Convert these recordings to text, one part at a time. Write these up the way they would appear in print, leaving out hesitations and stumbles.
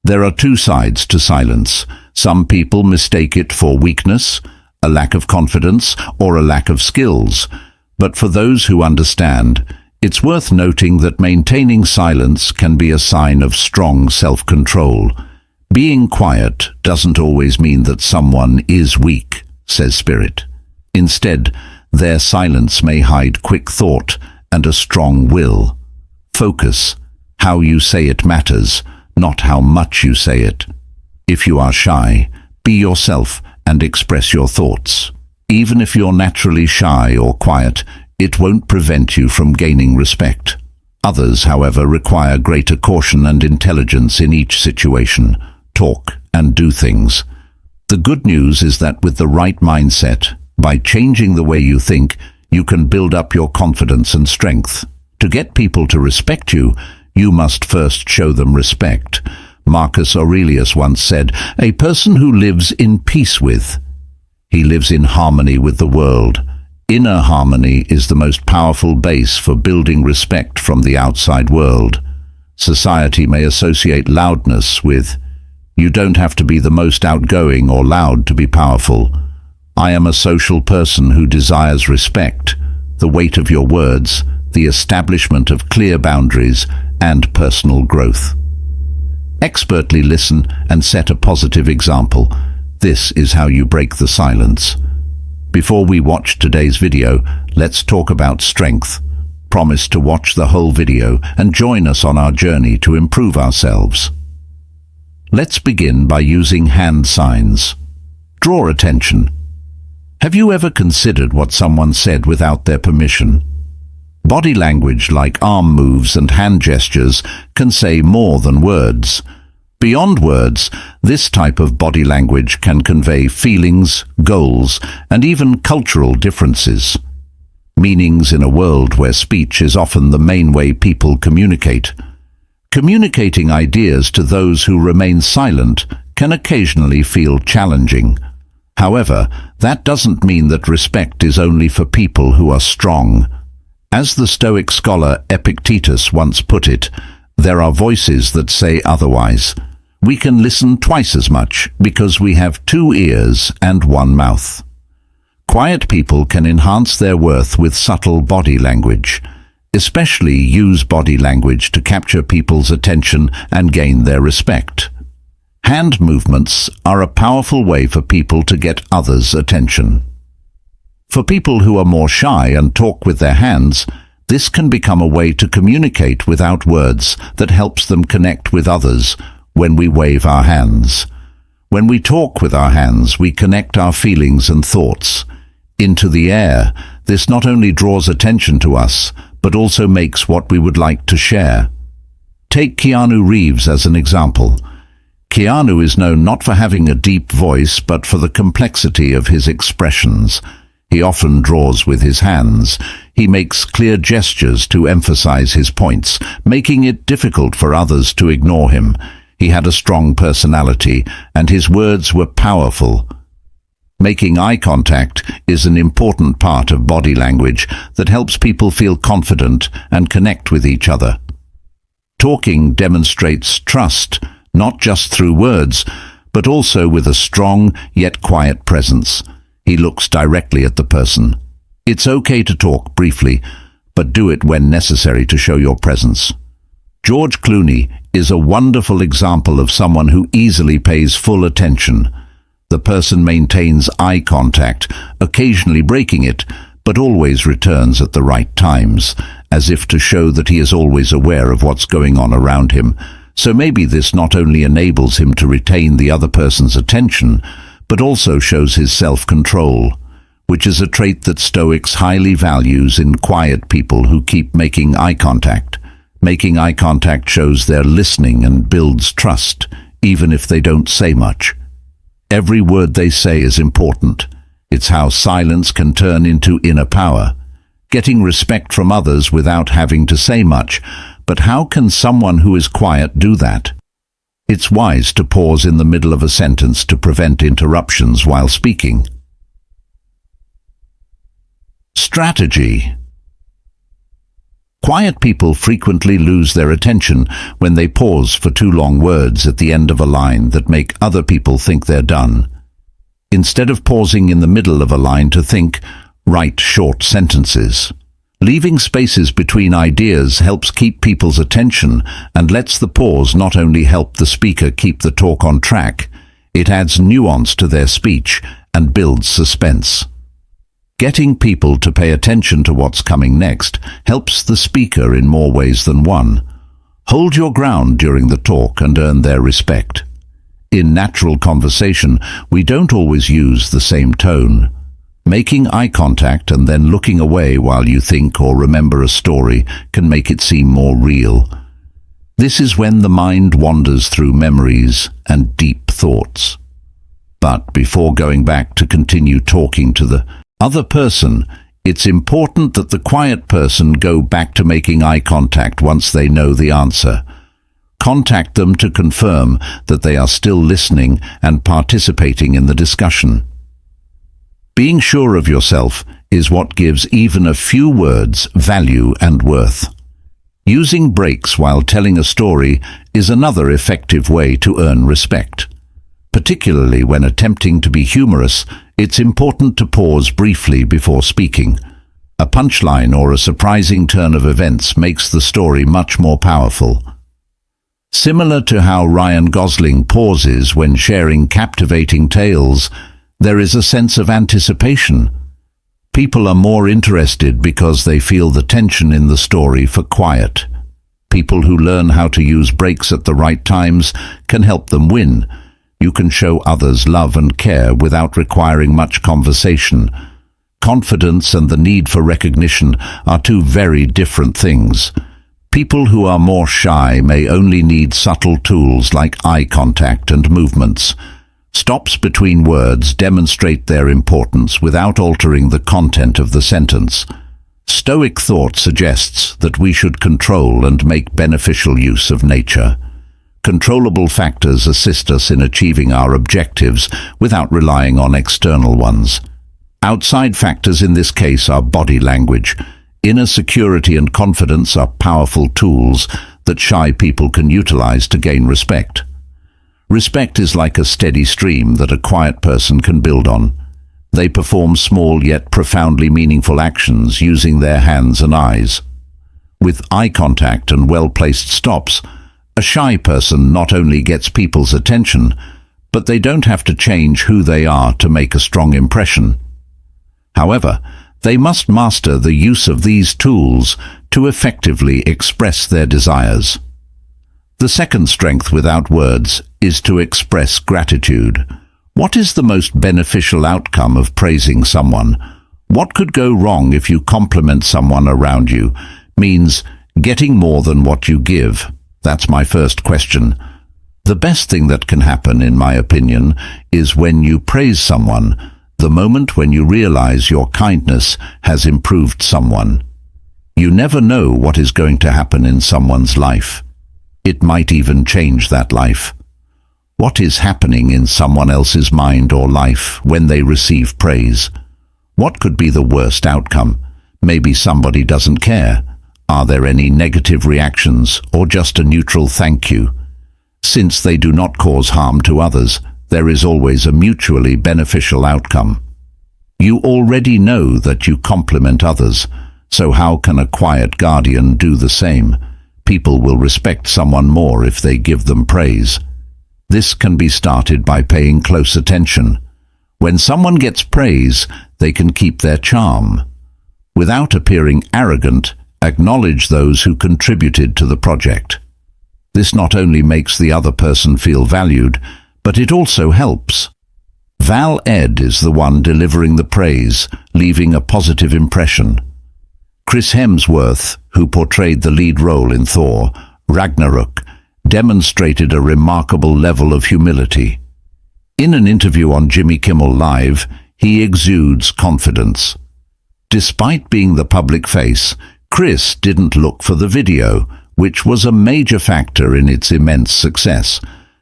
There are two sides to silence. Some people mistake it for weakness, a lack of confidence, or a lack of skills. But for those who understand, it's worth noting that maintaining silence can be a sign of strong self-control. Being quiet doesn't always mean that someone is weak, says Spirit. Instead, their silence may hide quick thought and a strong will. Focus. How you say it matters, not how much you say it. If you are shy, be yourself and express your thoughts. Even if you're naturally shy or quiet, it won't prevent you from gaining respect. Others, however, require greater caution and intelligence in each situation. Talk and do things. The good news is that with the right mindset, by changing the way you think, you can build up your confidence and strength. To get people to respect you, you must first show them respect. Marcus Aurelius once said, "A person who lives in peace with." He lives in harmony with the world. Inner harmony is the most powerful base for building respect from the outside world. Society may associate loudness with, "You don't have to be the most outgoing or loud to be powerful." I am a social person who desires respect, the weight of your words, the establishment of clear boundaries, and personal growth. Expertly listen and set a positive example. This is how you break the silence. Before we watch today's video, let's talk about strength. Promise to watch the whole video and join us on our journey to improve ourselves. Let's begin by using hand signs. Draw attention. Have you ever considered what someone said without their permission? Body language like arm moves and hand gestures can say more than words. Beyond words, this type of body language can convey feelings, goals, and even cultural differences. Meanings in a world where speech is often the main way people communicate. Communicating ideas to those who remain silent can occasionally feel challenging. However, that doesn't mean that respect is only for people who are strong. As the Stoic scholar Epictetus once put it, there are voices that say otherwise. We can listen twice as much because we have 2 ears and 1 mouth. Quiet people can enhance their worth with subtle body language. Especially use body language to capture people's attention and gain their respect. Hand movements are a powerful way for people to get others' attention. For people who are more shy and talk with their hands, this can become a way to communicate without words that helps them connect with others when we wave our hands. When we talk with our hands, we connect our feelings and thoughts into the air. This not only draws attention to us, but also makes what we would like to share. Take Keanu Reeves as an example. Keanu is known not for having a deep voice, but for the complexity of his expressions. He often draws with his hands. He makes clear gestures to emphasize his points, making it difficult for others to ignore him. He had a strong personality, and his words were powerful. Making eye contact is an important part of body language that helps people feel confident and connect with each other. Talking demonstrates trust, not just through words, but also with a strong yet quiet presence. He looks directly at the person. It's okay to talk briefly, but do it when necessary to show your presence. George Clooney is a wonderful example of someone who easily pays full attention. The person maintains eye contact, occasionally breaking it, but always returns at the right times, as if to show that he is always aware of what's going on around him. So maybe this not only enables him to retain the other person's attention, but also shows his self-control, which is a trait that Stoics highly values in quiet people who keep making eye contact. Making eye contact shows they're listening and builds trust, even if they don't say much. Every word they say is important. It's how silence can turn into inner power. Getting respect from others without having to say much. But how can someone who is quiet do that? It's wise to pause in the middle of a sentence to prevent interruptions while speaking. Strategy. Quiet people frequently lose their attention when they pause for too long words at the end of a line that make other people think they're done. Instead of pausing in the middle of a line to think, write short sentences. Leaving spaces between ideas helps keep people's attention and lets the pause not only help the speaker keep the talk on track, it adds nuance to their speech and builds suspense. Getting people to pay attention to what's coming next helps the speaker in more ways than one. Hold your ground during the talk and earn their respect. In natural conversation, we don't always use the same tone. Making eye contact and then looking away while you think or remember a story can make it seem more real. This is when the mind wanders through memories and deep thoughts. But before going back to continue talking to the other person, it's important that the quiet person go back to making eye contact once they know the answer. Contact them to confirm that they are still listening and participating in the discussion. Being sure of yourself is what gives even a few words value and worth. Using breaks while telling a story is another effective way to earn respect. Particularly when attempting to be humorous, it's important to pause briefly before speaking. A punchline or a surprising turn of events makes the story much more powerful. Similar to how Ryan Gosling pauses when sharing captivating tales, there is a sense of anticipation. People are more interested because they feel the tension in the story for quiet. People who learn how to use breaks at the right times can help them win. You can show others love and care without requiring much conversation. Confidence and the need for recognition are two very different things. People who are more shy may only need subtle tools like eye contact and movements. Stops between words demonstrate their importance without altering the content of the sentence. Stoic thought suggests that we should control and make beneficial use of nature. Controllable factors assist us in achieving our objectives without relying on external ones. Outside factors in this case are body language. Inner security and confidence are powerful tools that shy people can utilize to gain respect. Respect is like a steady stream that a quiet person can build on. They perform small yet profoundly meaningful actions using their hands and eyes. With eye contact and well-placed stops, a shy person not only gets people's attention, but they don't have to change who they are to make a strong impression. However, they must master the use of these tools to effectively express their desires. The second strength without words is to express gratitude. What is the most beneficial outcome of praising someone? What could go wrong if you compliment someone around you? Means getting more than what you give. That's my first question. The best thing that can happen, in my opinion, is when you praise someone, the moment when you realize your kindness has improved someone. You never know what is going to happen in someone's life. It might even change that life. What is happening in someone else's mind or life when they receive praise? What could be the worst outcome? Maybe somebody doesn't care. Are there any negative reactions or just a neutral thank you? Since they do not cause harm to others, there is always a mutually beneficial outcome. You already know that you compliment others, so how can a quiet guardian do the same? People will respect someone more if they give them praise. This can be started by paying close attention. When someone gets praise, they can keep their charm. Without appearing arrogant, acknowledge those who contributed to the project. This not only makes the other person feel valued, but it also helps. Val Ed is the one delivering the praise, leaving a positive impression. Chris Hemsworth, who portrayed the lead role in Thor, Ragnarok, demonstrated a remarkable level of humility. In an interview on Jimmy Kimmel Live, he exudes confidence. Despite being the public face, Chris didn't look for the video, which was a major factor in its immense success.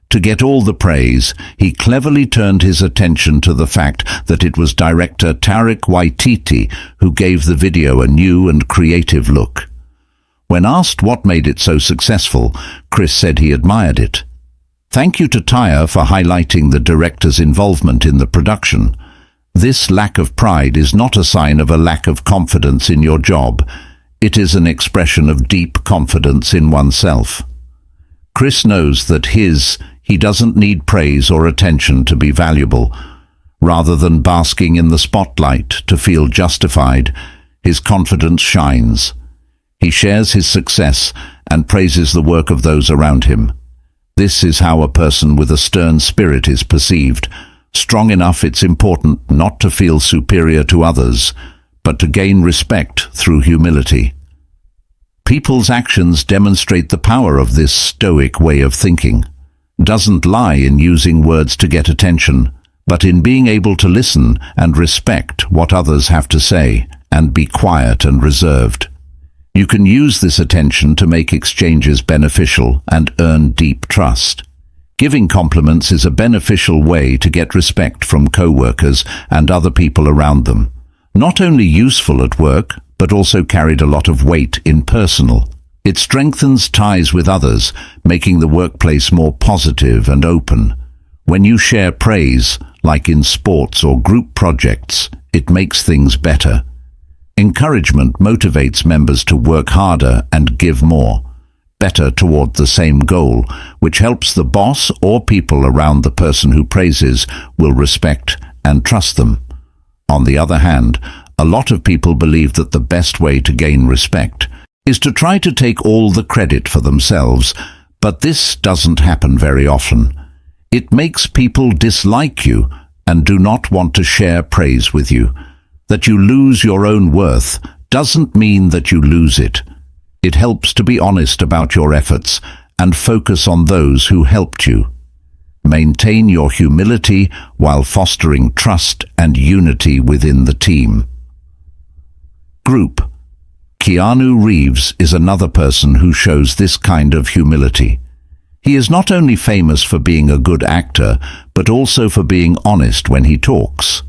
To get all the praise, he cleverly turned his attention to the fact that it was director Taika Waititi who gave the video a new and creative look. When asked what made it so successful, Chris said he admired it. Thank you to Tyre for highlighting the director's involvement in the production. This lack of pride is not a sign of a lack of confidence in your job. It is an expression of deep confidence in oneself. Chris knows that he doesn't need praise or attention to be valuable. Rather than basking in the spotlight to feel justified, his confidence shines. He shares his success and praises the work of those around him. This is how a person with a stern spirit is perceived. Strong enough, it's important not to feel superior to others, but to gain respect through humility. People's actions demonstrate the power of this Stoic way of thinking. Doesn't lie in using words to get attention, but in being able to listen and respect what others have to say, and be quiet and reserved. You can use this attention to make exchanges beneficial and earn deep trust. Giving compliments is a beneficial way to get respect from co-workers and other people around them. Not only useful at work, but also carried a lot of weight in personal. It strengthens ties with others, making the workplace more positive and open. When you share praise, like in sports or group projects, it makes things better. Encouragement motivates members to work harder and give more, better toward the same goal, which helps the boss or people around the person who praises will respect and trust them. On the other hand, a lot of people believe that the best way to gain respect is to try to take all the credit for themselves, but this doesn't happen very often. It makes people dislike you and do not want to share praise with you. That you lose your own worth doesn't mean that you lose it. It helps to be honest about your efforts and focus on those who helped you. Maintain your humility while fostering trust and unity within the team. Group. Keanu Reeves is another person who shows this kind of humility. He is not only famous for being a good actor, but also for being honest when he talks.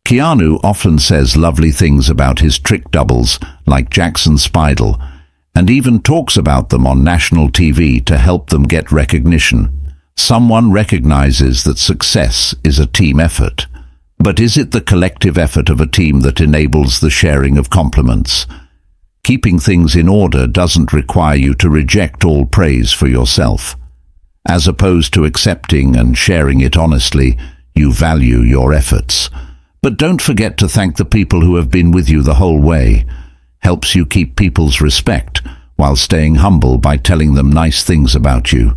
Keanu often says lovely things about his trick doubles, like Jackson Spidel, and even talks about them on national TV to help them get recognition. Someone recognizes that success is a team effort. But is it the collective effort of a team that enables the sharing of compliments? Keeping things in order doesn't require you to reject all praise for yourself. As opposed to accepting and sharing it honestly, you value your efforts. But don't forget to thank the people who have been with you the whole way. Helps you keep people's respect while staying humble by telling them nice things about you.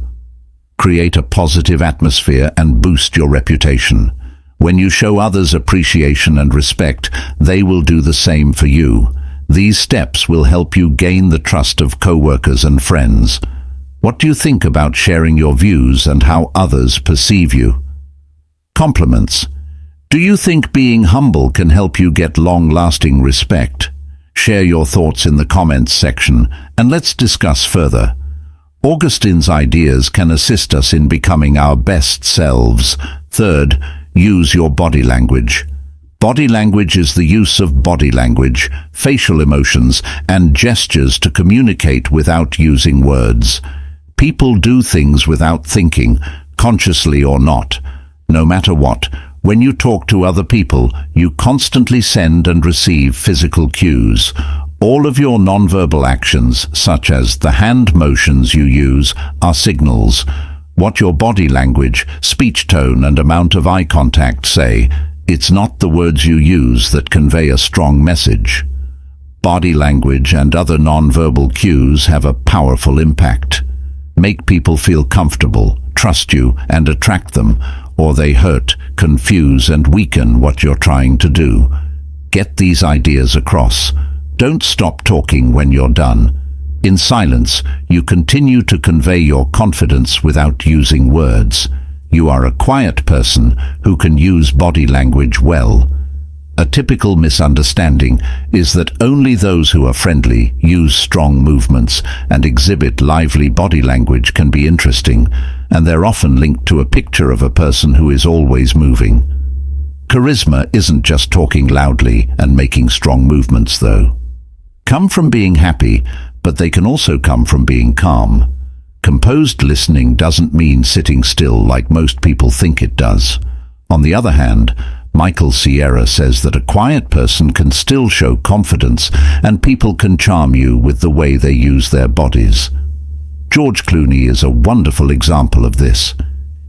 Create a positive atmosphere and boost your reputation. When you show others appreciation and respect, they will do the same for you. These steps will help you gain the trust of co-workers and friends. What do you think about sharing your views and how others perceive you? Compliments. Do you think being humble can help you get long-lasting respect? Share your thoughts in the comments section and let's discuss further. Augustine's ideas can assist us in becoming our best selves. Third, use your body language. Body language is the use of body language, facial emotions, and gestures to communicate without using words. People do things without thinking, consciously or not. No matter what, when you talk to other people, you constantly send and receive physical cues. All of your nonverbal actions, such as the hand motions you use, are signals. What your body language, speech tone, and amount of eye contact say, it's not the words you use that convey a strong message. Body language and other nonverbal cues have a powerful impact. Make people feel comfortable, trust you, and attract them, or they hurt, confuse, and weaken what you're trying to do. Get these ideas across. Don't stop talking when you're done. In silence, you continue to convey your confidence without using words. You are a quiet person who can use body language well. A typical misunderstanding is that only those who are friendly, use strong movements, and exhibit lively body language can be interesting, and they're often linked to a picture of a person who is always moving. Charisma isn't just talking loudly and making strong movements, though. Come from being happy, but they can also come from being calm. Composed listening doesn't mean sitting still like most people think it does. On the other hand, Michael Sierra says that a quiet person can still show confidence and people can charm you with the way they use their bodies. George Clooney is a wonderful example of this.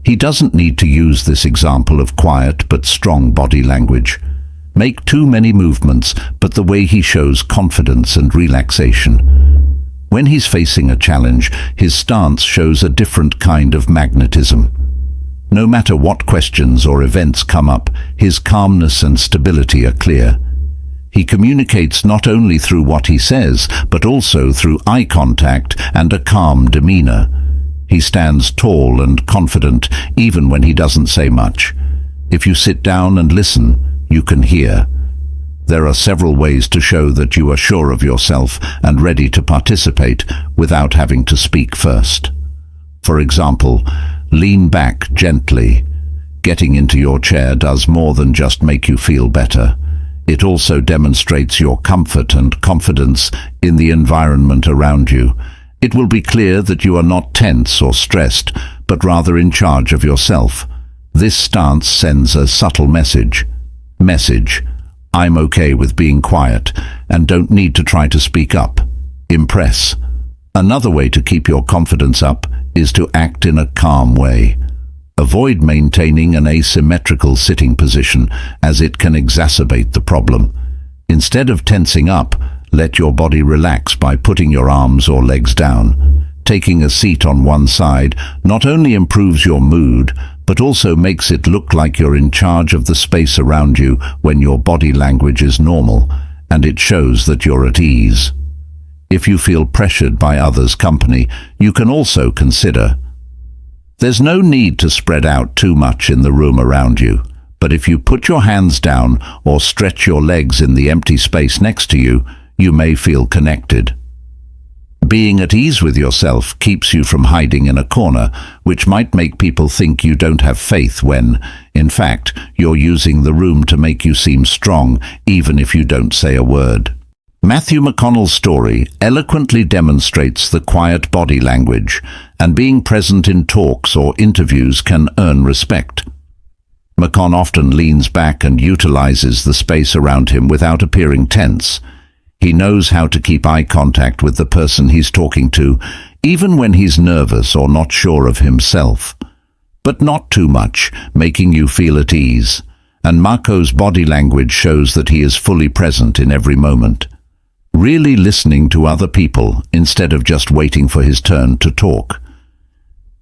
He doesn't need to use this example of quiet but strong body language. Make too many movements, but the way he shows confidence and relaxation. When he's facing a challenge, his stance shows a different kind of magnetism. No matter what questions or events come up, his calmness and stability are clear. He communicates not only through what he says, but also through eye contact and a calm demeanor. He stands tall and confident even when he doesn't say much. If you sit down and listen, you can hear. There are several ways to show that you are sure of yourself and ready to participate without having to speak first. For example, lean back gently. Getting into your chair does more than just make you feel better. It also demonstrates your comfort and confidence in the environment around you. It will be clear that you are not tense or stressed, but rather in charge of yourself. This stance sends a subtle message. I'm okay with being quiet and don't need to try to speak up. Impress. Another way to keep your confidence up is to act in a calm way. Avoid maintaining an asymmetrical sitting position, as it can exacerbate the problem. Instead of tensing up, let your body relax by putting your arms or legs down. Taking a seat on one side not only improves your mood, but also makes it look like you're in charge of the space around you when your body language is normal, and it shows that you're at ease. If you feel pressured by others' company, you can also consider: there's no need to spread out too much in the room around you, but if you put your hands down or stretch your legs in the empty space next to you, you may feel connected. Being at ease with yourself keeps you from hiding in a corner, which might make people think you don't have faith when, in fact, you're using the room to make you seem strong, even if you don't say a word. Matthew McConnell's story eloquently demonstrates the quiet body language, and being present in talks or interviews can earn respect. McConnell often leans back and utilizes the space around him without appearing tense. He knows how to keep eye contact with the person he's talking to, even when he's nervous or not sure of himself. But not too much, making you feel at ease. And Marco's body language shows that he is fully present in every moment. Really listening to other people instead of just waiting for his turn to talk.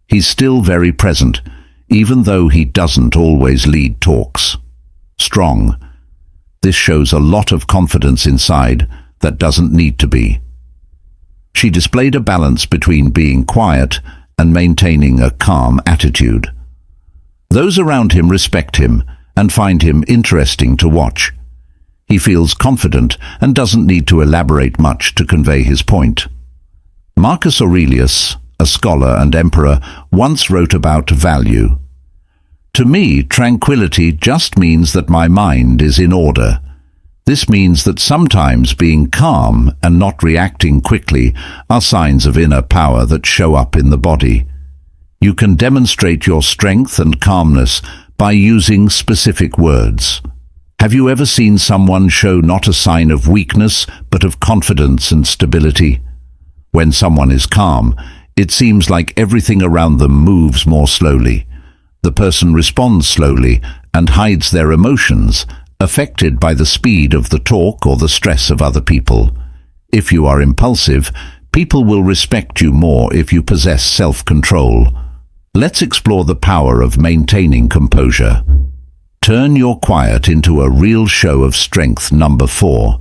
He's still very present, even though he doesn't always lead talks. Strong. This shows a lot of confidence inside that doesn't need to be. She displayed a balance between being quiet and maintaining a calm attitude. Those around him respect him and find him interesting to watch. He feels confident and doesn't need to elaborate much to convey his point. Marcus Aurelius, a scholar and emperor, once wrote about value. To me, tranquility just means that my mind is in order. This means that sometimes being calm and not reacting quickly are signs of inner power that show up in the body. You can demonstrate your strength and calmness by using specific words. Have you ever seen someone show not a sign of weakness, but of confidence and stability? When someone is calm, it seems like everything around them moves more slowly. The person responds slowly and hides their emotions, affected by the speed of the talk or the stress of other people. If you are impulsive, people will respect you more if you possess self-control. Let's explore the power of maintaining composure. Turn your quiet into a real show of strength. Number 4.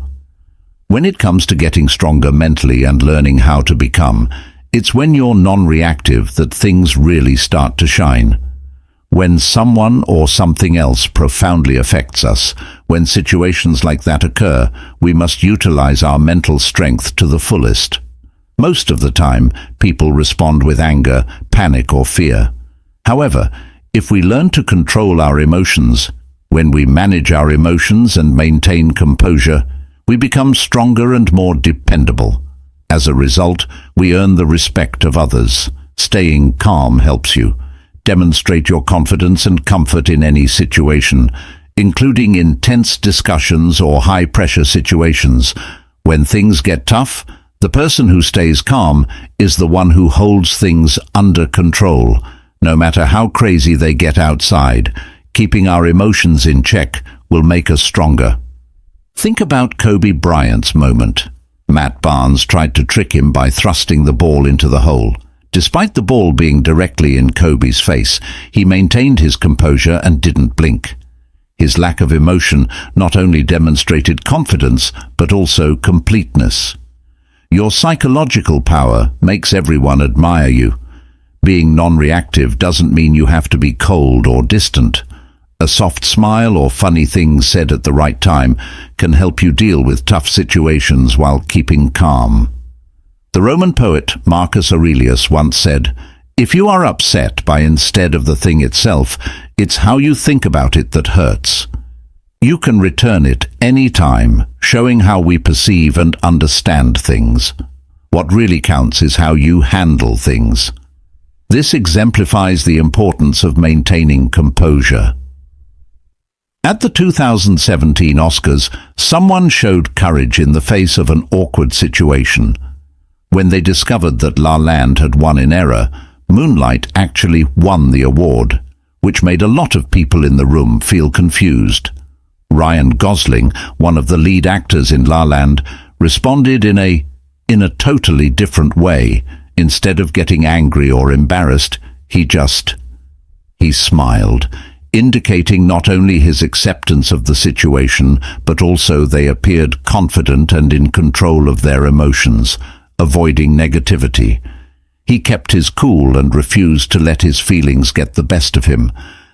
When it comes to getting stronger mentally and learning how to become, it's when you're non-reactive that things really start to shine. When someone or something else profoundly affects us, when situations like that occur, we must utilize our mental strength to the fullest. Most of the time, people respond with anger, panic, or fear. However, if we learn to control our emotions, when we manage our emotions and maintain composure, we become stronger and more dependable. As a result, we earn the respect of others. Staying calm helps you demonstrate your confidence and comfort in any situation, including intense discussions or high-pressure situations. When things get tough, the person who stays calm is the one who holds things under control. No matter how crazy they get outside, keeping our emotions in check will make us stronger. Think about Kobe Bryant's moment. Matt Barnes tried to trick him by thrusting the ball into the hole. Despite the ball being directly in Kobe's face, he maintained his composure and didn't blink. His lack of emotion not only demonstrated confidence, but also completeness. Your psychological power makes everyone admire you. Being non-reactive doesn't mean you have to be cold or distant. A soft smile or funny things said at the right time can help you deal with tough situations while keeping calm. The Roman poet Marcus Aurelius once said, "If you are upset by instead of the thing itself, it's how you think about it that hurts." You can return it any time, showing how we perceive and understand things. What really counts is how you handle things. This exemplifies the importance of maintaining composure. At the 2017 Oscars, someone showed courage in the face of an awkward situation. When they discovered that La La Land had won in error, Moonlight actually won the award, which made a lot of people in the room feel confused. Ryan Gosling, one of the lead actors in La La Land, responded in a totally different way. Instead of getting angry or embarrassed, he smiled, indicating not only his acceptance of the situation, but also they appeared confident and in control of their emotions, avoiding negativity. He kept his cool and refused to let his feelings get the best of him.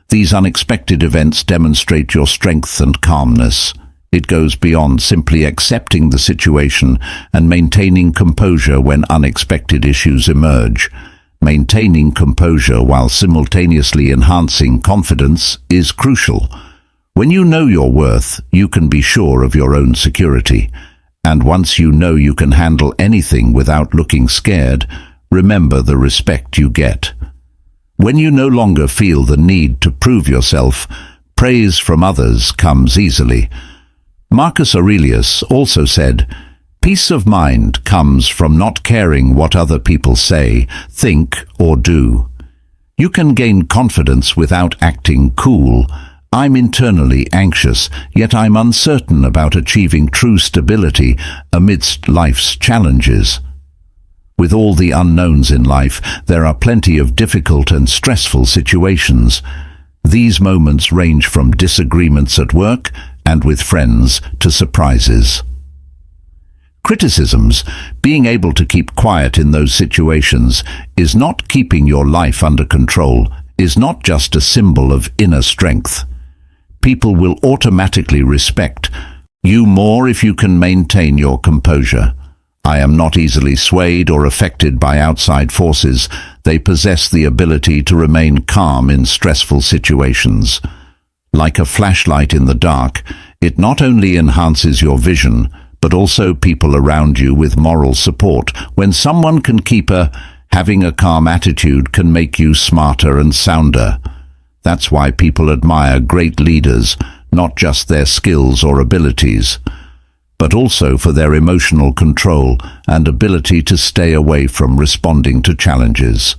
These unexpected events demonstrate your strength and calmness. It goes beyond simply accepting the situation and maintaining composure when unexpected issues emerge. Maintaining composure while simultaneously enhancing confidence is crucial. When you know your worth, you can be sure of your own security. And once you know you can handle anything without looking scared, remember the respect you get. When you no longer feel the need to prove yourself, praise from others comes easily. Marcus Aurelius also said, "Peace of mind comes from not caring what other people say, think, or do." You can gain confidence without acting cool. I'm internally anxious, yet I'm uncertain about achieving true stability amidst life's challenges. With all the unknowns in life, there are plenty of difficult and stressful situations. These moments range from disagreements at work and with friends to surprises. Criticisms, being able to keep quiet in those situations, is not keeping your life under control, is not just a symbol of inner strength. People will automatically respect you more if you can maintain your composure. I am not easily swayed or affected by outside forces. They possess the ability to remain calm in stressful situations. Like a flashlight in the dark, it not only enhances your vision, but also people around you with moral support. When someone can having a calm attitude can make you smarter and sounder. That's why people admire great leaders, not just their skills or abilities, but also for their emotional control and ability to stay away from responding to challenges.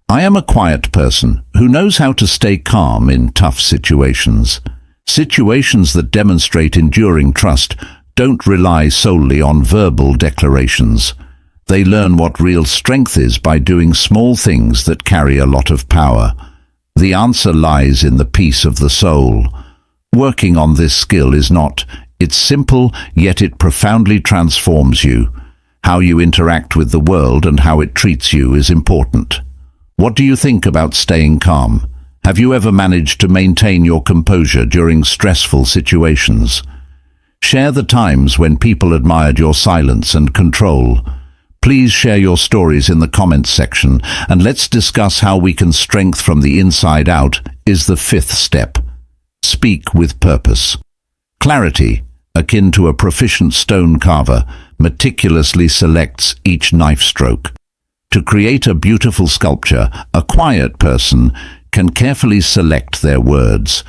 I am a quiet person who knows how to stay calm in tough situations. Situations that demonstrate enduring trust don't rely solely on verbal declarations. They learn what real strength is by doing small things that carry a lot of power. The answer lies in the peace of the soul. Working on this skill it's simple, yet it profoundly transforms you. How you interact with the world and how it treats you is important. What do you think about staying calm? Have you ever managed to maintain your composure during stressful situations? Share the times when people admired your silence and control. Please share your stories in the comments section, and let's discuss how we can strengthen from the inside out is the fifth step. Speak with purpose. Clarity. akin to a proficient stone carver, meticulously selects each knife stroke. To create a beautiful sculpture, a quiet person can carefully select their words,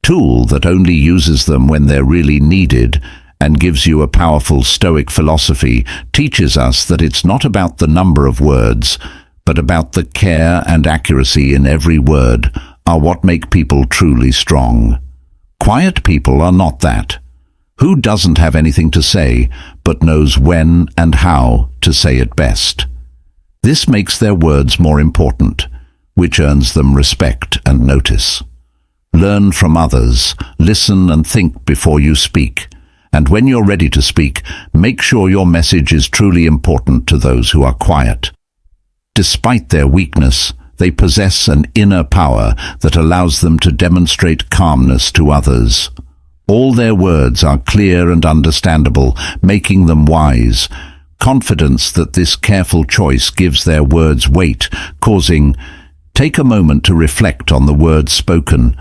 tool that only uses them when they're really needed, and gives you a powerful Stoic philosophy, teaches us that it's not about the number of words, but about the care and accuracy in every word are what make people truly strong. Quiet people are not that. Who doesn't have anything to say, but knows when and how to say it best? This makes their words more important, which earns them respect and notice. Learn from others, listen and think before you speak, and when you're ready to speak, make sure your message is truly important to those who are quiet. Despite their weakness, they possess an inner power that allows them to demonstrate calmness to others. All their words are clear and understandable, making them wise. Confidence that this careful choice gives their words weight, causing, take a moment to reflect on the words spoken.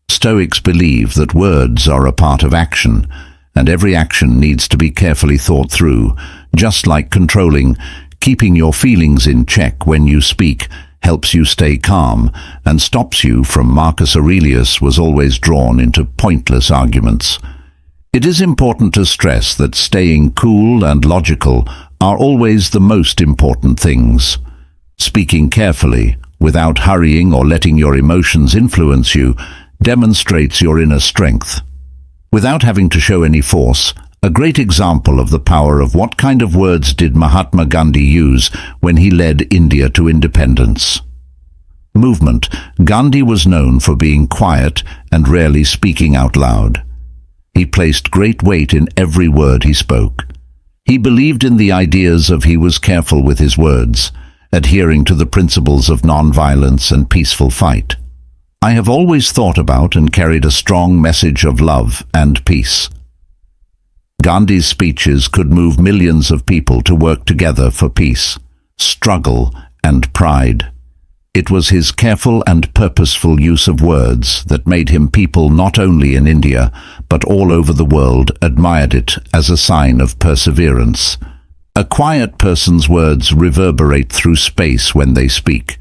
Stoics believe that words are a part of action, and every action needs to be carefully thought through. Just like controlling, keeping your feelings in check when you speak helps you stay calm and stops you from Marcus Aurelius was always drawn into pointless arguments. It is important to stress that staying cool and logical are always the most important things. Speaking carefully, without hurrying or letting your emotions influence you, demonstrates your inner strength. Without having to show any force, a great example of the power of what kind of words did Mahatma Gandhi use when he led India to independence. Movement. Gandhi was known for being quiet and rarely speaking out loud. He placed great weight in every word he spoke. He believed in the ideas of he was careful with his words, adhering to the principles of non-violence and peaceful fight. I have always thought about and carried a strong message of love and peace. Gandhi's speeches could move millions of people to work together for peace, struggle, and pride. It was his careful and purposeful use of words that made him people not only in India, but all over the world admired it as a sign of perseverance. A quiet person's words reverberate through space when they speak.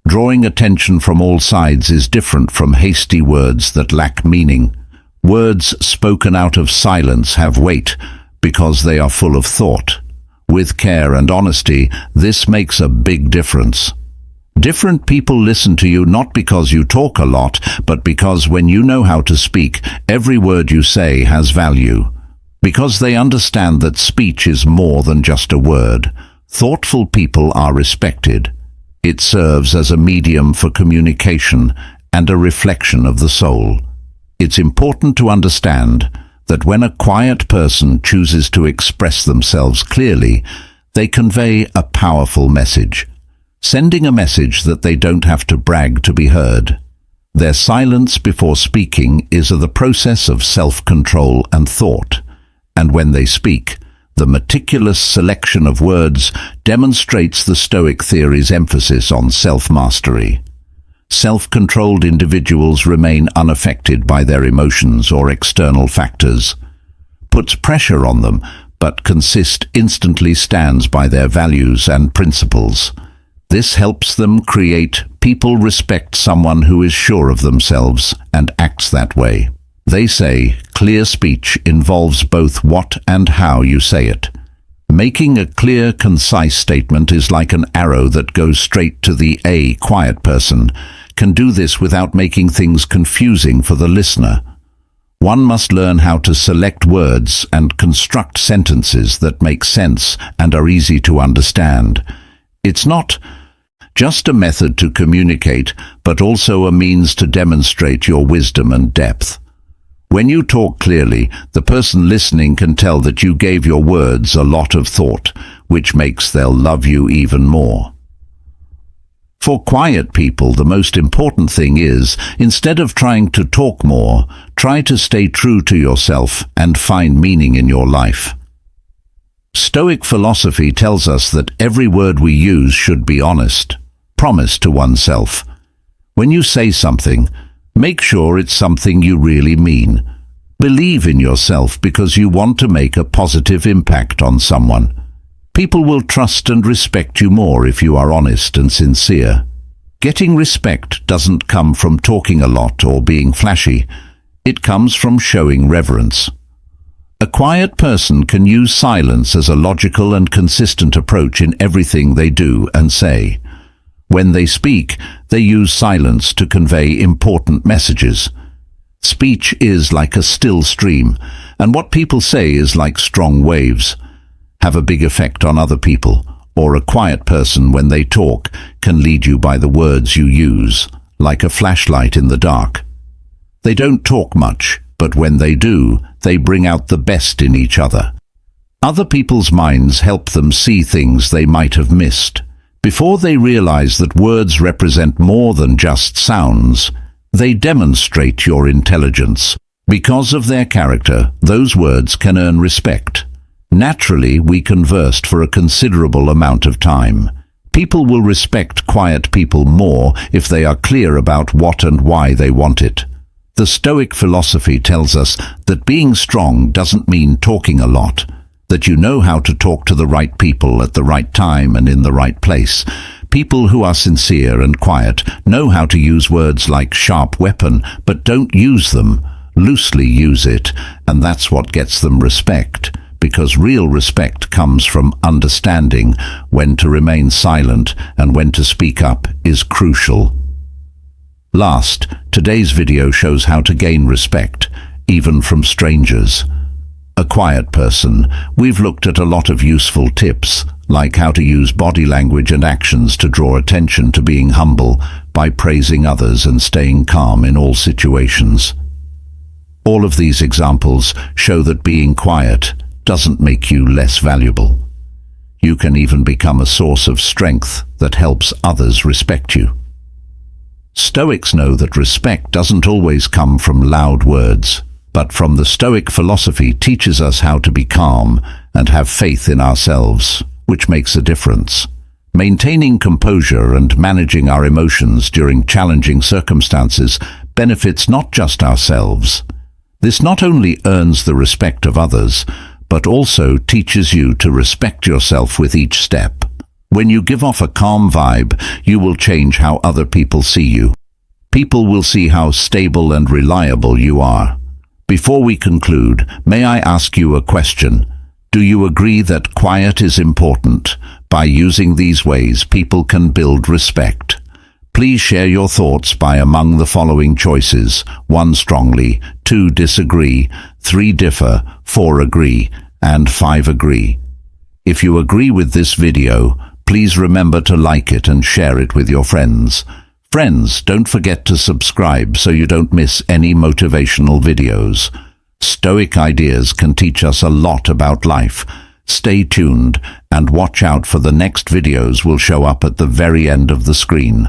Drawing attention from all sides is different from hasty words that lack meaning. Words spoken out of silence have weight because they are full of thought. With care and honesty, this makes a big difference. Different people listen to you not because you talk a lot, but because when you know how to speak, every word you say has value. Because they understand that speech is more than just a word. Thoughtful people are respected. It serves as a medium for communication and a reflection of the soul. It's important to understand that when a quiet person chooses to express themselves clearly, they convey a powerful message, sending a message that they don't have to brag to be heard. Their silence before speaking is the process of self-control and thought, and when they speak, the meticulous selection of words demonstrates the Stoic theory's emphasis on self-mastery. Self-controlled individuals remain unaffected by their emotions or external factors. Puts pressure on them, but instantly stands by their values and principles. This helps them create people respect someone who is sure of themselves and acts that way. They say clear speech involves both what and how you say it. Making a clear, concise statement is like an arrow that goes straight to the quiet person can do this without making things confusing for the listener. One must learn how to select words and construct sentences that make sense and are easy to understand. It's not just a method to communicate, but also a means to demonstrate your wisdom and depth. When you talk clearly, the person listening can tell that you gave your words a lot of thought, which makes they'll love you even more. For quiet people, the most important thing is, instead of trying to talk more, try to stay true to yourself and find meaning in your life. Stoic philosophy tells us that every word we use should be honest, promise to oneself. When you say something, make sure it's something you really mean. Believe in yourself because you want to make a positive impact on someone. People will trust and respect you more if you are honest and sincere. Getting respect doesn't come from talking a lot or being flashy. It comes from showing reverence. A quiet person can use silence as a logical and consistent approach in everything they do and say. When they speak, they use silence to convey important messages. Speech is like a still stream, and what people say is like strong waves. Have a big effect on other people, or a quiet person when they talk can lead you by the words you use, like a flashlight in the dark. They don't talk much, but when they do, they bring out the best in each other. Other people's minds help them see things they might have missed. Before they realize that words represent more than just sounds, they demonstrate your intelligence. Because of their character, those words can earn respect. Naturally, we conversed for a considerable amount of time. People will respect quiet people more if they are clear about what and why they want it. The Stoic philosophy tells us that being strong doesn't mean talking a lot, that you know how to talk to the right people at the right time and in the right place. People who are sincere and quiet know how to use words like sharp weapon, but don't use them. Loosely use it, and that's what gets them respect, because real respect comes from understanding when to remain silent and when to speak up is crucial. Last, today's video shows how to gain respect, even from strangers. A quiet person, we've looked at a lot of useful tips, like how to use body language and actions to draw attention to being humble by praising others and staying calm in all situations. All of these examples show that being quiet doesn't make you less valuable. You can even become a source of strength that helps others respect you. Stoics know that respect doesn't always come from loud words, but from the Stoic philosophy teaches us how to be calm and have faith in ourselves, which makes a difference. Maintaining composure and managing our emotions during challenging circumstances benefits not just ourselves. This not only earns the respect of others, but also teaches you to respect yourself with each step. When you give off a calm vibe, you will change how other people see you. People will see how stable and reliable you are. Before we conclude, may I ask you a question? Do you agree that quiet is important? By using these ways, people can build respect. Please share your thoughts by among the following choices: 1 strongly, 2 disagree, 3 differ, 4 agree, and 5 agree. If you agree with this video, please remember to like it and share it with your friends. Friends, don't forget to subscribe so you don't miss any motivational videos. Stoic ideas can teach us a lot about life. Stay tuned and watch out for the next videos will show up at the very end of the screen.